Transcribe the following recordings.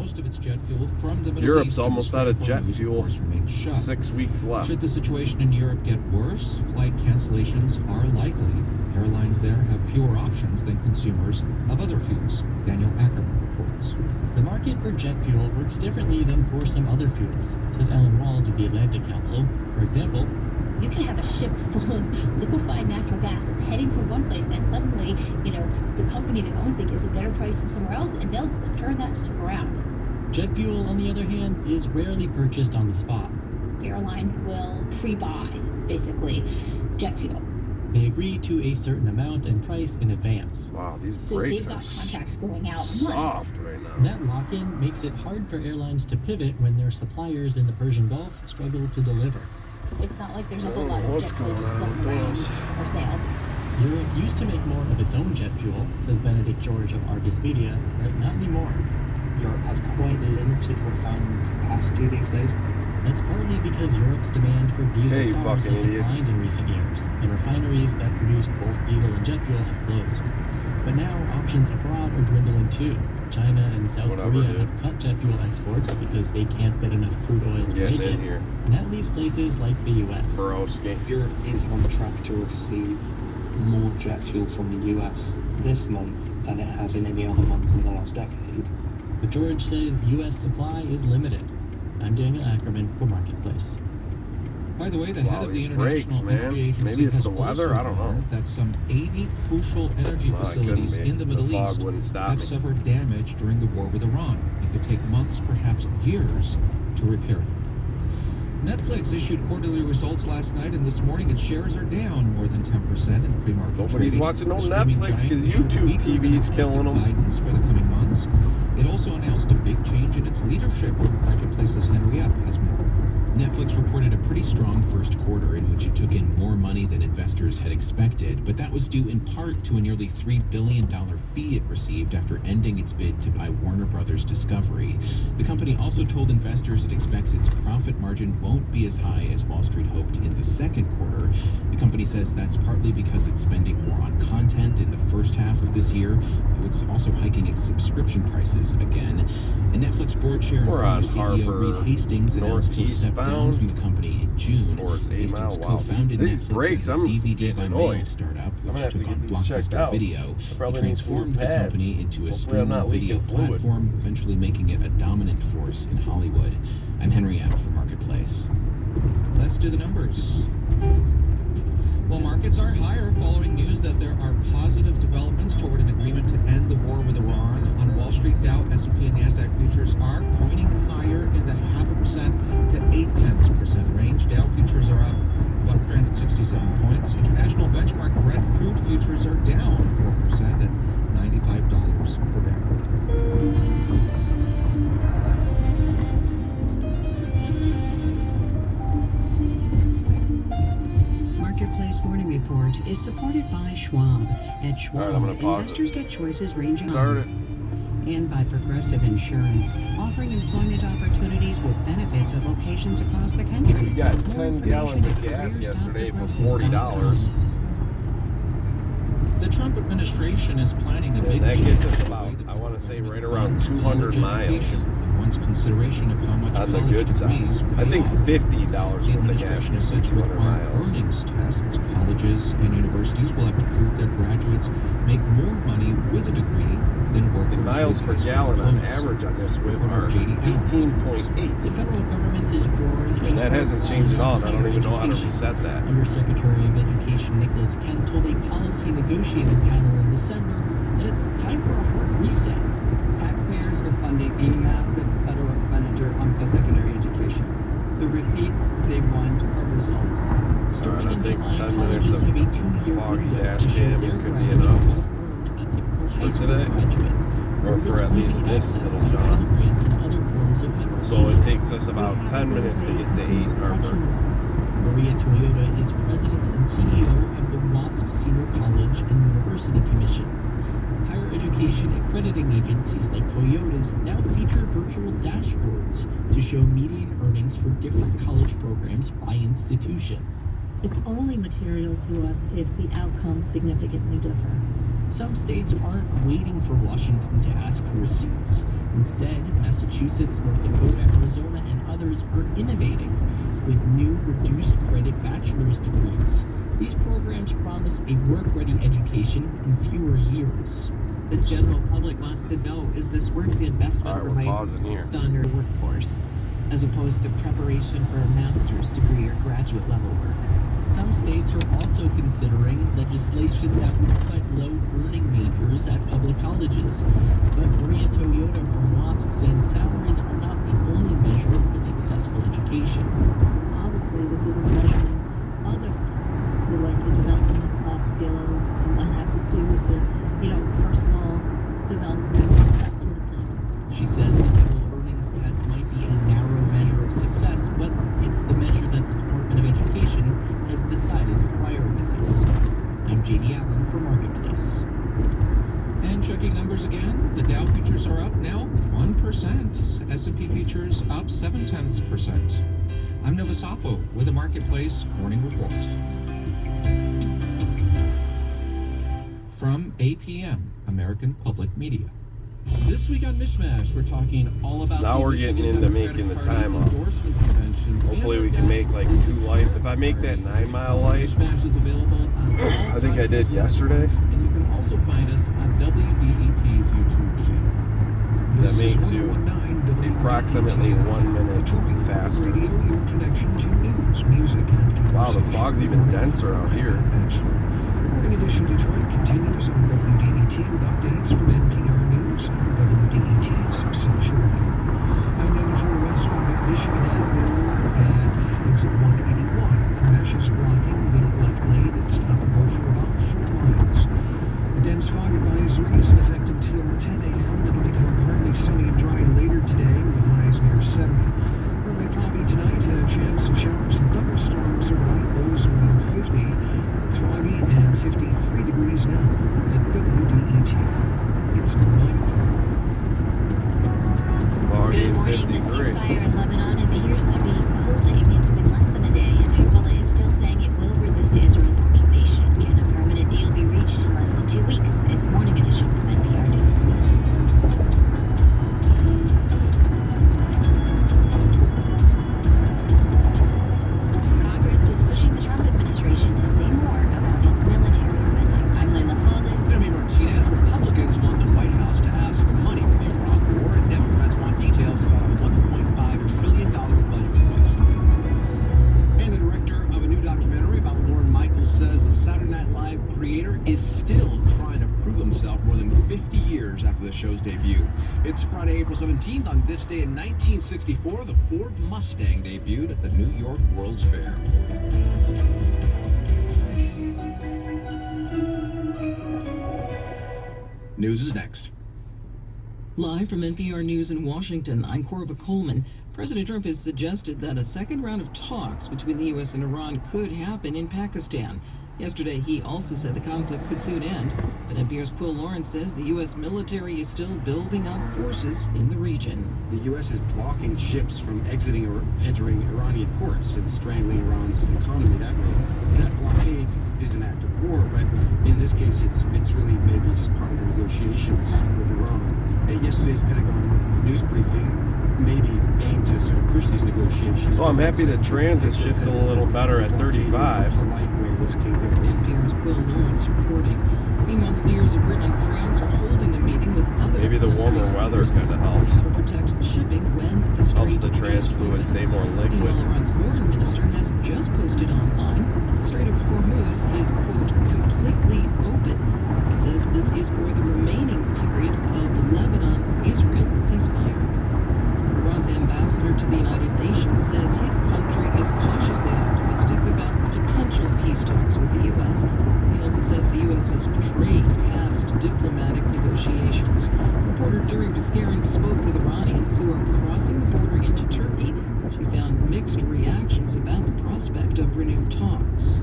most of its jet fuel from the Middle Europe's East. almost out of jet fuel. 6 weeks left. Should the situation in Europe get worse, flight cancellations are likely. Airlines there have fewer options than consumers of other fuels. Daniel Ackerman reports. The market for jet fuel works differently than for some other fuels, says Ellen Wald of the Atlantic Council. For example, you can have a ship full of liquefied natural gas that's heading from one place, and suddenly, the company that owns it gets a better price from somewhere else, and they'll just turn that ship around. Jet fuel, on the other hand, is rarely purchased on the spot. Airlines will pre-buy, basically, jet fuel. They agree to a certain amount and price in advance. Wow, these so brakes they've got are contracts going out soft months. right now. That lock-in makes it hard for airlines to pivot when their suppliers in the Persian Gulf struggle to deliver. It's not like there's a whole lot of jet fuel just floating around for sale. Europe used to make more of its own jet fuel, says Benedict George of Argus Media, but not anymore. Europe has quite limited refining capacity these days. That's partly because Europe's demand for diesel cars has idiots. declined in recent years, and refineries that produced both diesel and jet fuel have closed. But now options abroad are dwindling too. China and South Korea have cut jet fuel exports because they can't get enough crude oil to make it. And that leaves places like the US. Europe is on track to receive more jet fuel from the US this month than it has in any other month in the last decade. But George says US supply is limited. I'm Daniel Ackerman for Marketplace. By the way, the head of the International Energy Agency Maybe it's has the weather. also I don't know. warned that some 80 crucial energy facilities in the Middle East have suffered damage during the war with Iran. It could take months, perhaps years, to repair them. Netflix issued quarterly results last night, and this morning its shares are down more than 10% in pre-market Nobody's trading. watching no The streaming Netflix giant because issued YouTube weaker than TV's killing them. guidance for the coming months. It also announced a big change in its leadership. Marketplace's Henry Epp has more. Netflix reported a pretty strong first quarter in which it took in more money than investors had expected, but that was due in part to a nearly $3 billion fee it received after ending its bid to buy Warner Brothers Discovery. The company also told investors it expects its profit margin won't be as high as Wall Street hoped in the second quarter. The company says that's partly because it's spending more on content in the first half of this year, though it's also hiking its subscription prices again. And Netflix board chair and former CEO Reed Hastings announced he'll step down from the company in June. Hastings co-founded Netflix as a DVD by mail startup, which took on Blockbuster Video. He transformed the company into a streaming video platform, eventually making it a dominant force in Hollywood. I'm Henry Epp for Marketplace. Let's do the numbers. Well, markets are higher following news that there are positive developments toward an agreement to end the war with Iran. On Wall Street, Dow, S&P, and NASDAQ futures are pointing higher in the 0.5% to 0.8% range. Dow futures are up about 367 points. International benchmark Brent crude futures are down 4% at $95 per barrel. Marketplace Morning Report is supported by Schwab. At Schwab, investors get choices ranging and by Progressive Insurance, offering employment opportunities with benefits at locations across the country. We got 10 gallons of gas yesterday for $40. The Trump administration is planning a big that change. gets us about, I want to say, right around 200 miles. Once consideration of how much on the good side. I think $50 worth of gas is set to require earnings tests. Colleges and universities will have to prove their graduates make more money with a degree than workers. The miles per gallon on average on this whip are 18.8. The federal government is drawing a that hasn't changed at all, and I don't even know how to reset that. Undersecretary of Education Nicholas Kent told a policy negotiating panel in December that it's time for a hard reset. Taxpayers are funding a massive federal expenditure on post-secondary education. The receipts they want are results. Starting in July, 10 colleges have a 2-year window to show their graduates high school graduate, or for at least this little job. Grants and other forms of federal so it takes us about 10 minutes to get to 8 Harbor. Maria Toyota is president and CEO of the WASC Senior College and University Commission. Higher education accrediting agencies like Toyota's now feature virtual dashboards to show median earnings for different college programs by institution. It's only material to us if the outcomes significantly differ. Some states aren't waiting for Washington to ask for receipts. Instead, Massachusetts, North Dakota, Arizona, and others are innovating with new reduced credit bachelor's degrees. These programs promise a work-ready education in fewer years. The general public wants to know, is this worth the investment for my son or workforce, as opposed to preparation for a master's degree or graduate level work? Some states are also considering legislation that would cut low-earning majors at public colleges. But Maria Toyota from WASC says salaries are not the only measure of a successful education. Obviously, this isn't measuring other things related to developing the soft skills and what have to do with the, personal development, that sort of thing. She says the federal earnings test might be a narrow measure of success, but it's the measure that the Department of Education has decided to prioritize. I'm JD Allen for Marketplace. And checking numbers again, the Dow futures are up now 1%. S&P futures up 0.7%. I'm Nova Safo with a Marketplace Morning Report. From APM, American Public Media. This week on Mishmash, we're talking all about now we're getting into making the time up. Hopefully we can make like 2 lights. If I make that 9 Mile light, Mishmash is available on all I think I did yesterday. And you can also find us on WDET's YouTube channel. That makes you approximately 1 minute faster. Wow, the fog's even denser out here. Morning Edition Detroit continues on WDET with updates from NPR News and WDET's Central View. I-94 westbound at Michigan Avenue at exit 181. Crash is blocking the left lane at stop and go for about 4 miles. A dense fog advisory is in effect until 10 a.m. It'll become partly sunny and dry later today with highs near 70. Partly cloudy tonight, a chance of showers and thunderstorms overnight, lows around 50. It's foggy and 53 degrees now at WDET. It's 9 o'clock. Good morning. The ceasefire in Lebanon appears to be holding. It's been less than a day, and Hezbollah is still saying it will resist Israel's occupation. Can a permanent deal be reached in less than 2 weeks? It's Morning Edition from NPR News. Congress is pushing the Trump administration to say more about its military spending. I'm Layla Falden. Debbie Martinez. Republicans want the White House to ask for money for the Iraq War, and Democrats want details about a $1.5 trillion budget request. And the director of a new documentary about Lorne Michaels says the Saturday Night Live creator is still trying to prove himself more than 50 years after the show's debut. It's Friday, April 17th. On this day in 1964, the Ford Mustang debuted at the New York World's Fair. News is next. Live from NPR News in Washington, I'm Corva Coleman. President Trump has suggested that a second round of talks between the U.S. and Iran could happen in Pakistan. Yesterday, he also said the conflict could soon end, but NPR's Quill Lawrence says the U.S. military is still building up forces in the region. The U.S. is blocking ships from exiting or entering Iranian ports and strangling Iran's economy that way. That blockade is an act of war, but in this case, it's really maybe just part of the negotiations with Iran. Yesterday's Pentagon news briefing maybe aimed to sort of push these negotiations. So I'm happy that transit shifted a little better at 35. NPR's Quill Lawrence reporting. Meanwhile, the leaders of Britain and France are holding a meeting with other maybe the warmer weather kind of helps. To protect shipping when the strait helps the trans fluid stay more liquid. Meanwhile, Iran's foreign minister has just posted online that the Strait of Hormuz is, quote, completely open. He says this is for the remaining period of the Lebanon-Israel ceasefire. Iran's ambassador to the United Nations says his country is cautiously optimistic about potential peace talks with the U.S. He also says the U.S. has betrayed past diplomatic negotiations. Reporter Duri Baskarin spoke with Iranians who are crossing the border into Turkey. She found mixed reactions about the prospect of renewed talks.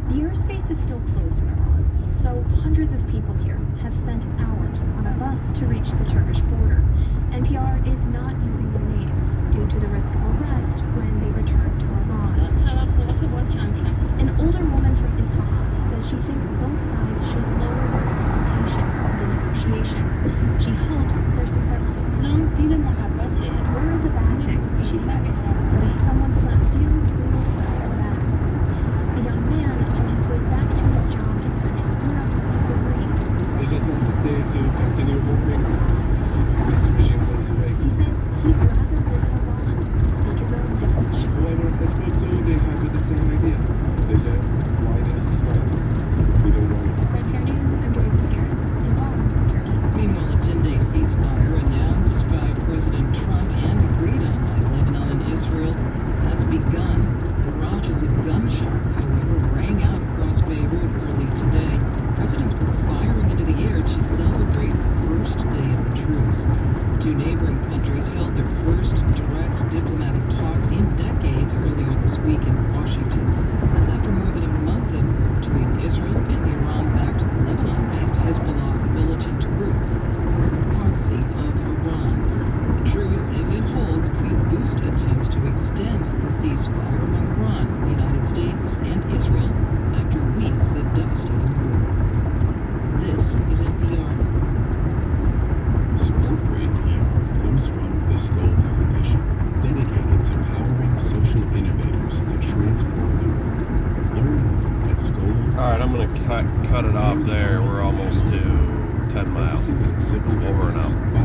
The airspace is still closed in Iran, so hundreds of people here have spent hours on a bus to reach the Turkish border. NPR is not using their names due to the risk of arrest when they return to Iran. An older woman from Isfahan says she thinks both sides should lower their expectations of the negotiations. She hopes they're successful. War is a bad thing, she says. And if someone slaps you, we will slap them back. A young man on his way back to his job in Central Europe disagrees. They just want to continue hoping this regime goes away. He says he'd rather live in Iran and speak his own language. However, I spoke to, they have the same idea. They said, why this is fine. We don't want it. Red Fair News, I'm Joy Buscarin in Bonn, Turkey. Meanwhile, a 10-day ceasefire announced by President Trump and agreed on by Lebanon and Israel has begun. Barrages of gunshots, however, rang out across Beirut early today. Residents were firing into the air to celebrate the first day of the truce. Two neighboring countries held their first direct diplomatic talks in decades earlier this week in Washington. That's after more than a month of war between Israel and the Iran-backed Lebanon-based Hezbollah militant group, proxy of Iran. The truce, if it holds, could boost attempts to extend the ceasefire among Iran, the United States, and Israel after weeks of devastating war. This is NPR. Support for NPR comes from the Skoll Foundation, dedicated to powering social innovators to transform the world. Learn more at Skoll. All right, I'm going to cut it off there. We're almost to 10 miles. Focusing on civil over and out.